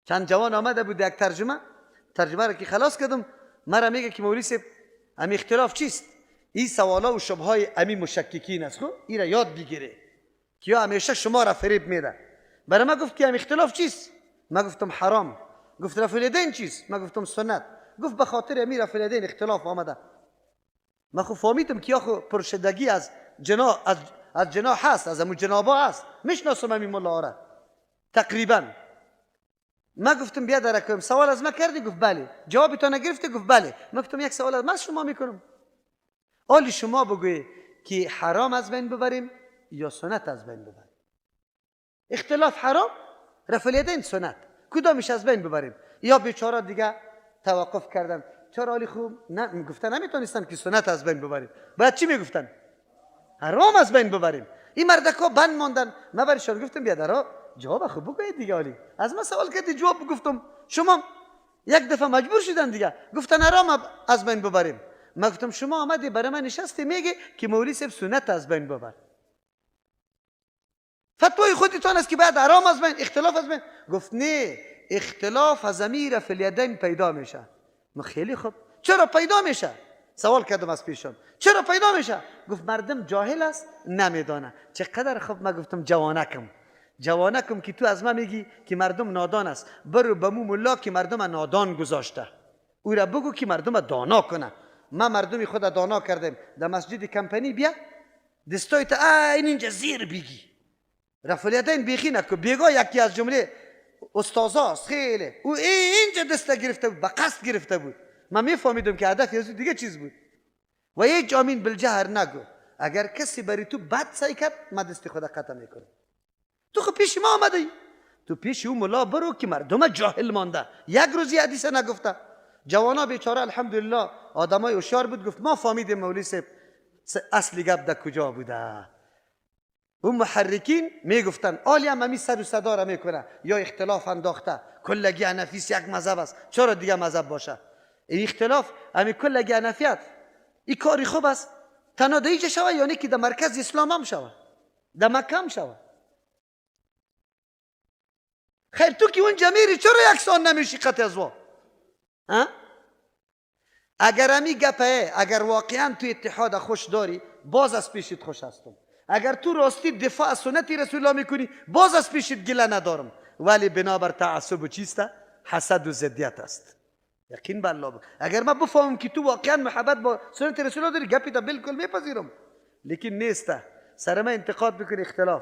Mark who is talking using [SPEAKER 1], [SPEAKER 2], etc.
[SPEAKER 1] چند جوان آمده بود یک ترجمه را که خلاص کردم، مرا میگه که مولوی صاحب امی اختلاف چیست؟ این سوالا و شبه های امی مشککین است، خب این را یاد بگیره که یا همیشه شما را فریب میده. برای ما گفت که امی اختلاف چیست؟ ما گفتم حرام. گفت رفع الیدین چیست؟ ما گفتم سنت. گفت به خاطر امی رفع الیدین اختلاف آمده. ما خب فهمیدم که آخو پرشدگی از جناح هست، از امو جنابا هست، میشناسم امی ملا را تقریبا. ما گفتم بیا در کنم، سوال از ما کردی؟ گفت بله. جوابی تو نگرفتی؟ گفت بله. ما گفتم یک سوال از ما شما میکنم، حالی شما بگوی که حرام از بین ببریم یا سنت از بین ببریم. اختلاف حرام، رفع الیدین سنت، کدامش از بین ببریم؟ یا بیچاره دیگه توقف کردن، چرا حالی خوب نه گفتن نمیتونستن که سنت از بین ببریم، باید چی میگفتن؟ حرام از بین ببریم. این مردکا بند ماندن. من برشان گفتم بیا درا جواب خوب بگوید دیگه. حالی از من سوال کردی جواب گفتم، شما یک دفعه مجبور شدن دیگه گفتن حرام از بین ببریم. من گفتم شما آمدی برای من نشستی میگه که مولوی صاحب سنت از بین ببر، فتوای خودتان است که بعد حرام از بین، اختلاف از بین. گفت نه، اختلاف از امیر فی الیدین پیدا میشه. ما خیلی خوب، چرا پیدا میشه؟ سوال کردم از پیشم چرا پیدا میشه؟ گفت مردم جاهل است نمیدانه. چقدر خوب. ما گفتم جوانکم که تو از ما میگی که مردم نادان است، برو به مو ملا که مردم نادان گذاشته، او را بگو که مردم دانا کنه. ما مردمی خود دانا کردیم. در مسجد کمپنی بیا دستای تا این اینجا زیر بگی، رفع الیدین بیخی نکن. بیگا یکی از جمله استازاست خیلی، او اینجا دست گرفته بود، به قصد گرفته بود. من میفهمیدم که هدف از دیگه چیز بود. و یک آمین بالجهر نگو. اگر کسی بری تو بد سعی کرد، من دست خود قطع میکنم. تو خب پیش ما آمده، تو پیش او ملا برو که مردم جاهل مانده، یک روزی حدیث نگفته. جوانا بیچاره الحمدلله آدمای هوشیار بود، گفت ما فهمیدیم مولوی صاحب اصلی گپ در کجا بوده. اون محرکین میگفتن آلی هم همی سر و صدا را میکنه، یا اختلاف انداخته کلگی حنفیست یک مذهب است، چرا دیگه مذهب باشه؟ این اختلاف همی کلگی حنفیت این کاری خوب است تنها در اینجا شوه، یعنی که در مرکز اسلام هم شوه، در مکه هم شوه. خیر تو که اونجا میری چرا یکسان نمیشی قطع از وا؟ اگر همی گپه، اگر واقعا تو اتحاد خوش داری، باز از پیشت خوش هستم. اگر تو راستی دفاع از سنت رسول الله میکنی، باز از پیشت گله ندارم. ولی بنابر تعصب چیسته؟ حسد و ضدیت است. یقین بالله اگر من بفهمم که تو واقعا محبت با سنت رسول الله داری، گپی تا بالکل میپذیرم. لیکن نیسته، سر من انتقاد بکنی اختلاف